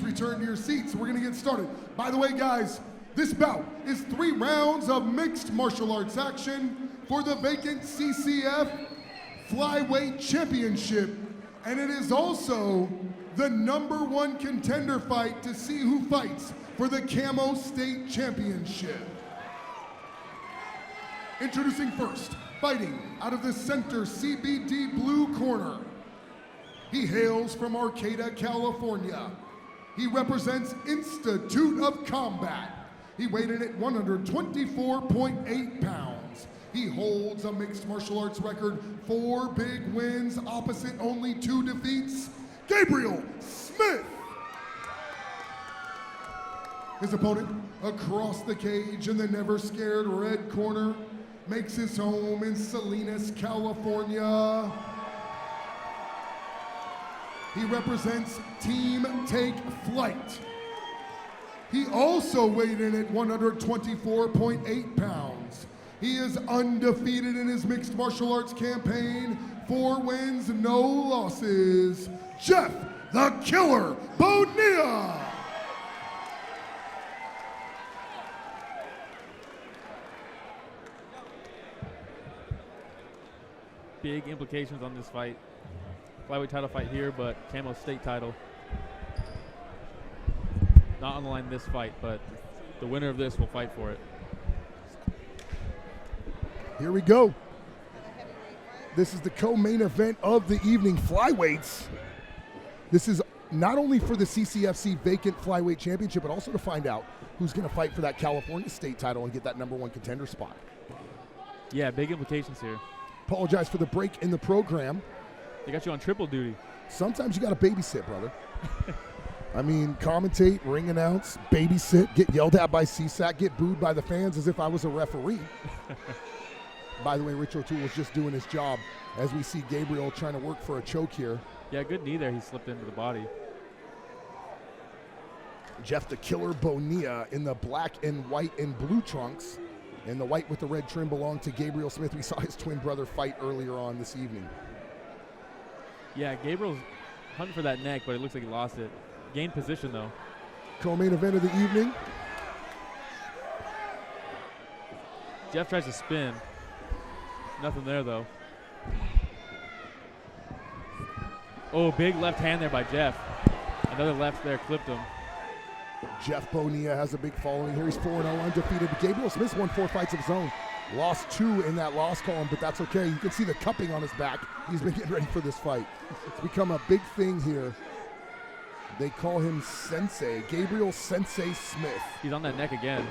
please return to your seats. We're going to get started. By the way, guys, this bout is 3 rounds of mixed martial arts action for the vacant CCF Flyweight Championship, and it is also the #1 contender fight to see who fights for the Camo State Championship. Introducing first, fighting out of the center CBD blue corner. He hails from Arcata, California. He represents Institute of Combat. He weighed in at 124.8 pounds. He holds a mixed martial arts record, 4 big wins, opposite only 2 defeats. Gabriel Smith. His opponent, across the cage in the never scared red corner, makes his home in Salinas, California. He represents Team Take Flight. He also weighed in at 124.8 pounds. He is undefeated in his mixed martial arts campaign, 4 wins, no losses. Jeff the Killer Bonilla. Big implications on this fight. Flyweight title fight here, but Camo State title. Not on the line this fight, but the winner of this will fight for it. Here we go. This is the co-main event of the evening, flyweights. This is not only for the CCFC vacant flyweight championship, but also to find out who's going to fight for that California State title and get that #1 contender spot. Yeah, big implications here. Apologize for the break in the program. They got you on triple duty. Sometimes you got to babysit, brother. I mean, commentate, ring announce, babysit, get yelled at by CSAC, get booed by the fans as if I was a referee. By the way, Rich O'Toole was just doing his job as we see Gabriel trying to work for a choke here. Yeah, good knee there. He slipped into the body. Jeff the Killer Bonilla in the black and white and blue trunks. And the white with the red trim belonged to Gabriel Smith. We saw his twin brother fight earlier on this evening. Yeah, Gabriel's hunting for that neck, but it looks like he lost it. Gained position, though. Co-main event of the evening. Jeff tries to spin. Nothing there, though. Oh, big left hand there by Jeff. Another left there clipped him. Jeff Bonilla has a big following here. He's 4-0 undefeated. Gabriel Smith's won 4 fights of his own. Lost 2 in that loss column, but that's okay. You can see the cupping on his back. He's been getting ready for this fight. It's become a big thing here. They call him Sensei, Gabriel Sensei Smith. He's on that neck again.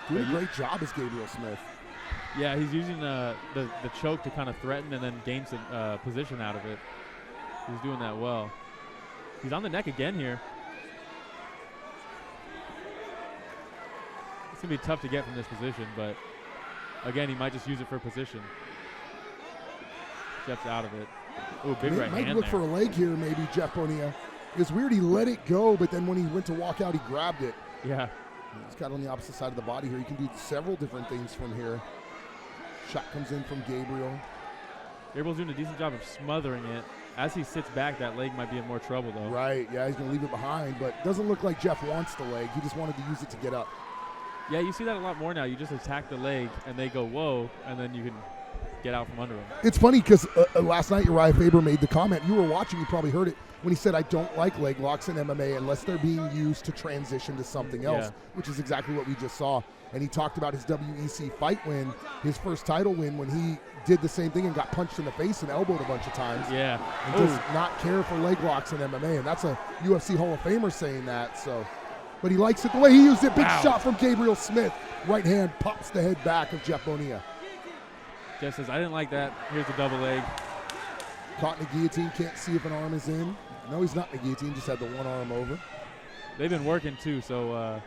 Doing a great job as Gabriel Smith. Yeah, he's using the choke to kind of threaten and then gain some position out of it. He's doing that well. He's on the neck again here. It's going to be tough to get from this position, but again, he might just use it for position. Jeff's out of it. Oh, big right hand might look there. for a leg here, maybe, Jeff Bonilla. It's weird, he let it go, but then when he went to walk out, he grabbed it. Yeah. He's got on the opposite side of the body here. He can do several different things from here. Shot comes in from Gabriel. Gabriel's doing a decent job of smothering it. As he sits back, that leg might be in more trouble, though. Right, yeah, he's going to leave it behind, but doesn't look like Jeff wants the leg. He just wanted to use it to get up. Yeah, you see that a lot more now. You just attack the leg, and they go, whoa, and then you can get out from under him. It's funny because last night Uriah Faber made the comment. You were watching, you probably heard it, when he said, I don't like leg locks in MMA unless they're being used to transition to something else, which is exactly what we just saw. And he talked about his WEC fight win, his first title win, when he did the same thing and got punched in the face and elbowed a bunch of times. Yeah. And does not care for leg locks in MMA. And that's a UFC Hall of Famer saying that. So, but he likes it the way he used it. Big shot from Gabriel Smith. Right hand pops the head back of Jeff Bonilla. Jeff says, I didn't like that. Here's the double leg. Caught in a guillotine. Can't see if an arm is in. No, he's not in a guillotine. Just had the one arm over. They've been working, too, so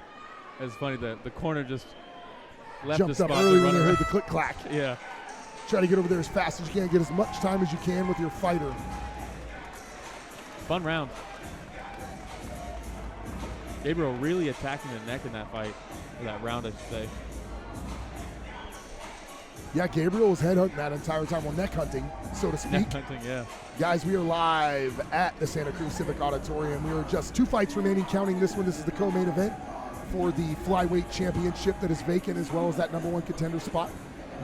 it's funny that the corner just left Jumped the up spot. early when they heard the click-clack. Yeah. Try to get over there as fast as you can. Get as much time as you can with your fighter. Fun round. Gabriel really attacking the neck in that fight, or that round, I should say. Yeah, Gabriel was headhunting that entire time, well, neck hunting. so to speak. Yeah. Guys, we are live at the Santa Cruz Civic Auditorium. We are just 2 fights remaining, counting this one. This is the co-main event for the flyweight championship that is vacant, as well as that #1 contender spot.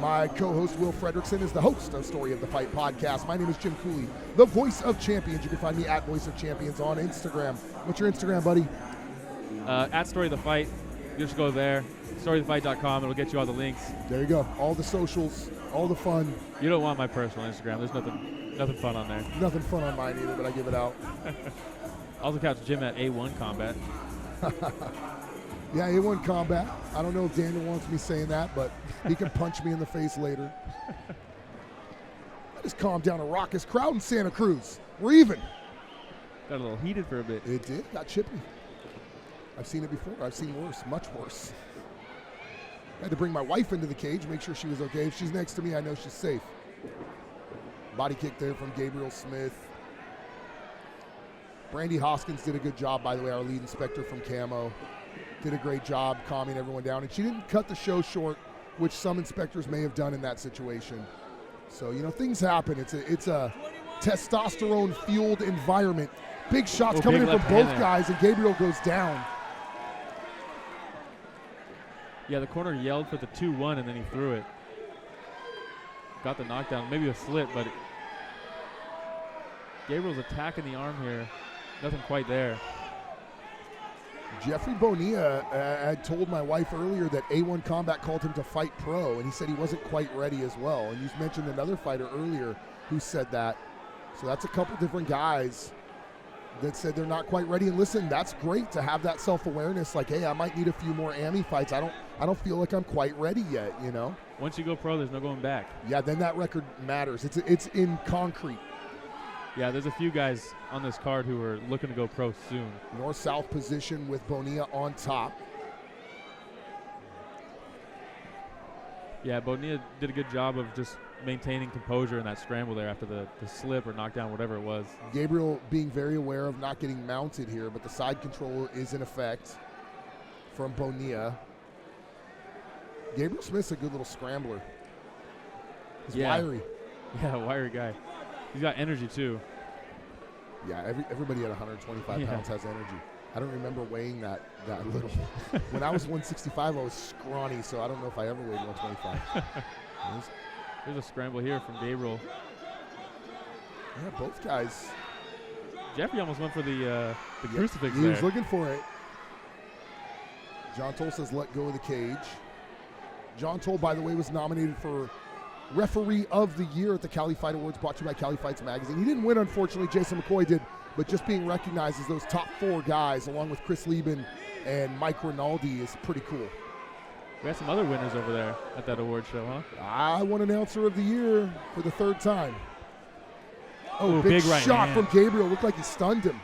My co-host, Will Fredrickson, is the host of Story of the Fight podcast. My name is Jim Cooley, the voice of champions. You can find me at Voice of Champions on Instagram. What's your Instagram, buddy? At Story of the Fight. You just go there, storyofthefight.com. It'll get you all the links. There you go. All the socials, all the fun. You don't want my personal Instagram. There's nothing fun on there. Nothing fun on mine either, but I give it out. Also catch Jim at A1 Combat. Yeah, A1 Combat. I don't know if Daniel wants me saying that, but he can punch me in the face later. That just calmed down a raucous crowd in Santa Cruz. We're even. Got a little heated for a bit. It did. Got chippy. I've seen it before. I've seen worse, much worse. I had to bring my wife into the cage, make sure she was okay. If she's next to me, I know she's safe. Body kick there from Gabriel Smith. Brandy Hoskins did a good job, by the way, our lead inspector from Camo. Did a great job calming everyone down. And she didn't cut the show short, which some inspectors may have done in that situation. So, you know, things happen. It's a testosterone-fueled environment. Big shots coming in from both guys, and Gabriel goes down. Yeah, the corner yelled for the 2-1, and then he threw it. Got the knockdown, maybe a slip, but Gabriel's attacking the arm here. Nothing quite there. Jeffrey Bonilla had told my wife earlier that A1 Combat called him to fight pro, and he said he wasn't quite ready as well. And you mentioned another fighter earlier who said that. So that's a couple different guys that said they're not quite ready. And listen, that's great to have that self-awareness. Like, hey, I might need a few more AMI fights. I don't feel like I'm quite ready yet, you know? Once you go pro, there's no going back. Yeah, then that record matters. It's in concrete. Yeah, there's a few guys on this card who are looking to go pro soon. North-south position with Bonilla on top. Yeah, Bonilla did a good job of just maintaining composure in that scramble there after the slip or knockdown, whatever it was. Gabriel being very aware of not getting mounted here, but the side control is in effect from Bonilla. Gabriel Smith's a good little scrambler. He's wiry. Yeah, wiry guy. He's got energy too. Yeah, everybody at 125 pounds has energy. I don't remember weighing that little. When I was 165, I was scrawny, so I don't know if I ever weighed 125. There's a scramble here from Gabriel. Yeah, both guys. Jeffrey almost went for the crucifix He there. was looking for it. John Toll says let go of the cage. John Toll, by the way, was nominated for Referee of the Year at the Cali Fight Awards, brought to you by Cali Fights Magazine. He didn't win, unfortunately. Jason McCoy did, but just being recognized as those top 4 guys, along with Chris Lieben and Mike Rinaldi, is pretty cool. We had some other winners over there at that award show, huh? I won Announcer of the Year for the 3rd time. Oh, Ooh, big right shot hand from Gabriel. Looked like he stunned him.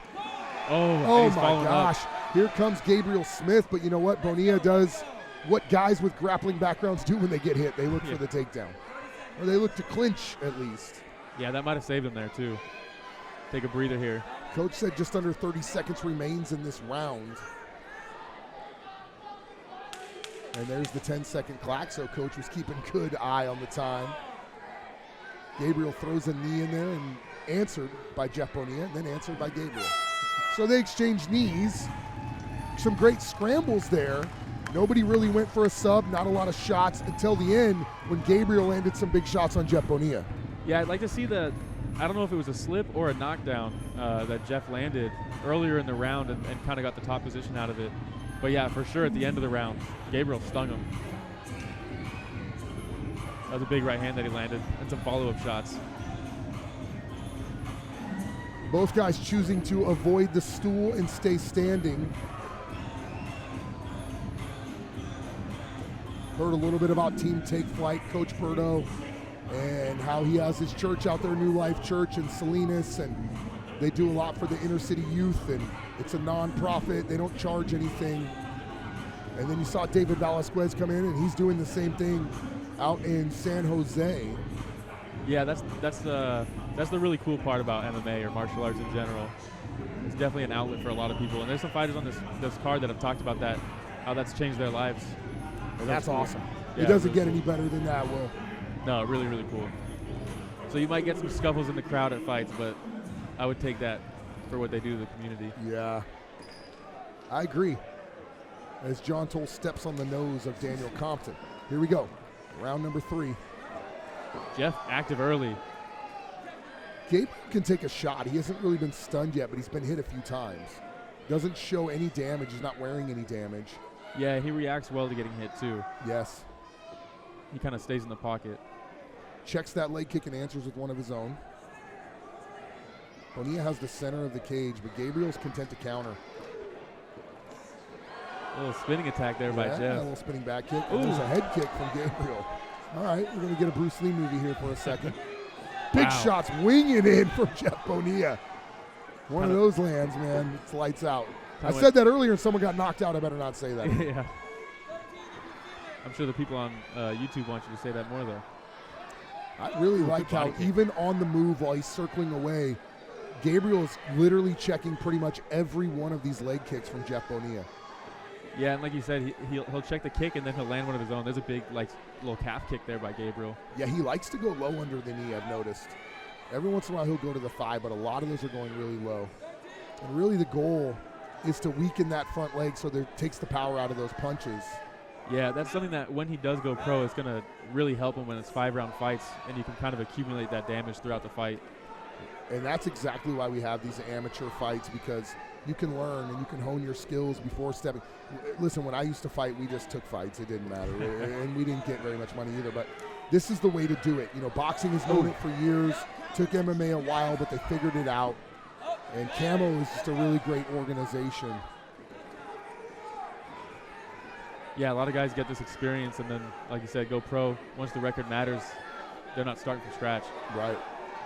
Oh my gosh. Here comes Gabriel Smith, but you know what? Bonilla does what guys with grappling backgrounds do when they get hit. They look for the takedown. Or they look to clinch, at least. Yeah, that might have saved him there, too. Take a breather here. Coach said just under 30 seconds remains in this round. And there's the 10-second clock, so Coach was keeping good eye on the time. Gabriel throws a knee in there and answered by Jeff Bonilla, and then answered by Gabriel. So they exchanged knees. Some great scrambles there. Nobody really went for a sub, not a lot of shots until the end when Gabriel landed some big shots on Jeff Bonilla. Yeah, I'd like to see I don't know if it was a slip or a knockdown that Jeff landed earlier in the round and kind of got the top position out of it. But yeah, for sure at the end of the round, Gabriel stung him. That was a big right hand that he landed and some follow-up shots. Both guys choosing to avoid the stool and stay standing. Heard a little bit about Team Take Flight, Coach Berto, and how he has his church out there, New Life Church in Salinas, and they do a lot for the inner city youth, and it's a non-profit. They don't charge anything. And then you saw David Velasquez come in, and he's doing the same thing out in San Jose. Yeah, that's the really cool part about MMA or martial arts in general. It's definitely an outlet for a lot of people, and there's some fighters on this card that have talked about that, how that's changed their lives. That's cool. awesome. Yeah, it doesn't really get any better than that, Will. No, really, really cool. So you might get some scuffles in the crowd at fights, but I would take that for what they do to the community. Yeah, I agree. As John Toll steps on the nose of Daniel Compton. Here we go, round number 3. Jeff active early. Gabriel can take a shot. He hasn't really been stunned yet, but he's been hit a few times. Doesn't show any damage. He's not wearing any damage. Yeah, he reacts well to getting hit too. Yes. He kind of stays in the pocket. Checks that leg kick and answers with one of his own. Bonilla has the center of the cage, but Gabriel's content to counter. A little spinning attack there by Jeff. A little spinning back kick. And there's a head kick from Gabriel. All right, we're going to get a Bruce Lee movie here for a second. Big shots winging in from Jeff Bonilla. One of those lands, man. It's lights out. I said that earlier and someone got knocked out. I better not say that. Yeah. I'm sure the people on YouTube want you to say that more, though. I really like how even on the move while he's circling away, Gabriel is literally checking pretty much every one of these leg kicks from Jeff Bonilla. Yeah, and like you said, he'll check the kick and then he'll land one of his own. There's a big little calf kick there by Gabriel. Yeah, he likes to go low under the knee, I've noticed. Every once in a while he'll go to the thigh, but a lot of those are going really low. And really the goal is to weaken that front leg so that it takes the power out of those punches. Yeah, that's something that when he does go pro, it's going to really help him when it's 5-round fights and you can kind of accumulate that damage throughout the fight. And that's exactly why we have these amateur fights, because you can learn and you can hone your skills before stepping. Listen, when I used to fight, we just took fights. It didn't matter. And we didn't get very much money either. But this is the way to do it. You know, boxing has known it for years. Took MMA a while, but they figured it out. And Camo is just a really great organization. Yeah, a lot of guys get this experience and then, like you said, go pro. Once the record matters, they're not starting from scratch. Right.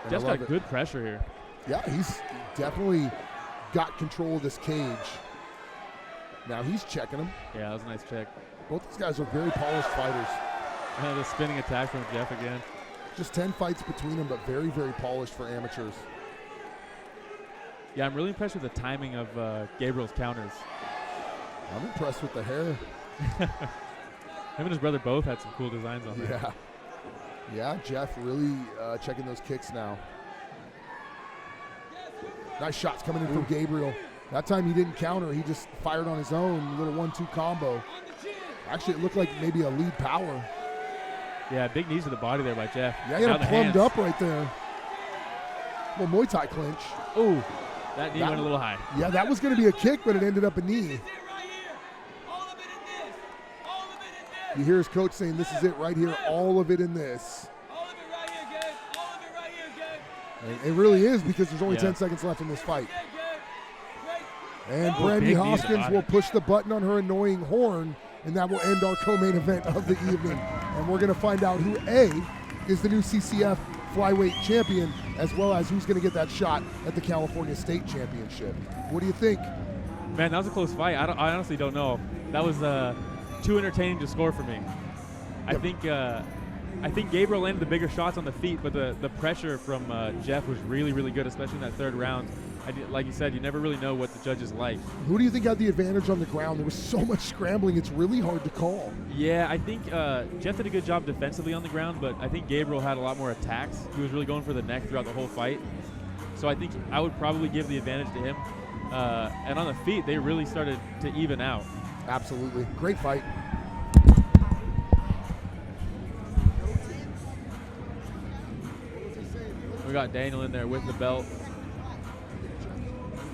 Jeff's got good pressure here. Yeah, he's definitely got control of this cage. Now he's checking him. Yeah, that was a nice check. Both these guys are very polished fighters. And the spinning attack from Jeff again. Just 10 fights between them, but very, very polished for amateurs. Yeah, I'm really impressed with the timing of Gabriel's counters. I'm impressed with the hair. Him and his brother both had some cool designs on there. Yeah. Yeah, Jeff really checking those kicks now. Nice shots coming in from Gabriel. That time he didn't counter. He just fired on his own, little 1-2 combo. Actually, it looked like maybe a lead power. Yeah, big knees to the body there by Jeff. Yeah, he had him plumbed up right there. Well, Muay Thai clinch. Ooh, that knee went a little high. Yeah, that was going to be a kick, but it ended up a knee. You hear his coach saying, this is it right here, all of it in this. All of it right here, Gabe. All of it right here, Gabe. And it really is, because there's only 10 seconds left in this fight. And Brandy Hoskins will push the button on her annoying horn, and that will end our co-main event of the evening. And we're going to find out who, A, is the new CCF flyweight champion, as well as who's going to get that shot at the California State Championship. What do you think? Man, that was a close fight. I honestly don't know. That was too entertaining to score for me. I think Gabriel landed the bigger shots on the feet, but the pressure from Jeff was really, really good, especially in that third round. Like you said, you never really know what the judges like. Who do you think had the advantage on the ground? There was so much scrambling, it's really hard to call. Yeah, I think Jeff did a good job defensively on the ground, but I think Gabriel had a lot more attacks. He was really going for the neck throughout the whole fight. So I think I would probably give the advantage to him. And on the feet, they really started to even out. Absolutely. Great fight. We got Daniel in there with the belt.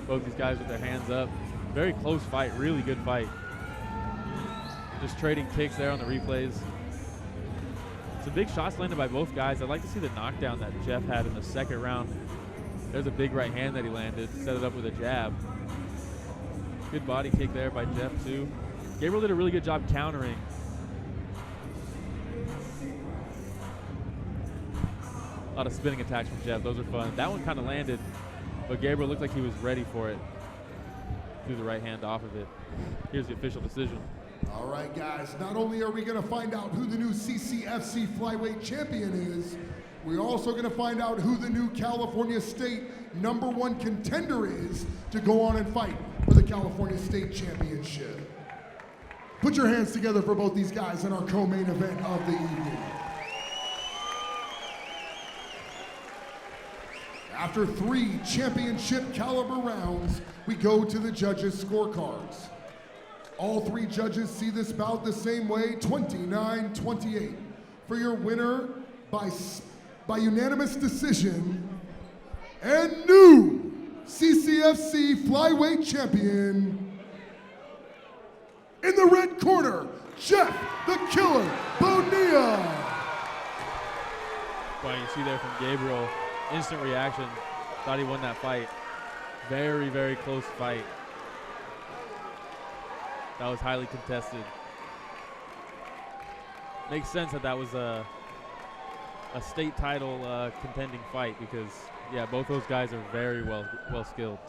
Both these guys with their hands up. Very close fight, really good fight. Just trading kicks there on the replays. Some big shots landed by both guys. I'd like to see the knockdown that Jeff had in the second round. There's a big right hand that he landed, set it up with a jab. Good body kick there by Jeff too. Gabriel did a really good job countering. A lot of spinning attacks from Jeff. Those are fun. That one kind of landed, but Gabriel looked like he was ready for it. Threw the right hand off of it. Here's the official decision. All right, guys. Not only are we going to find out who the new CCFC flyweight champion is, we're also going to find out who the new California State #1 contender is to go on and fight for the California State Championship. Put your hands together for both these guys in our co-main event of the evening. After 3 championship caliber rounds, we go to the judges' scorecards. All 3 judges see this bout the same way, 29-28. For your winner by unanimous decision and new CCFC flyweight champion, in the red corner, Jeff the Killer Bonilla. Well, you see there from Gabriel, instant reaction, thought he won that fight. Very, very close fight. That was highly contested. Makes sense that that was a state title contending fight because, yeah, both those guys are very well skilled.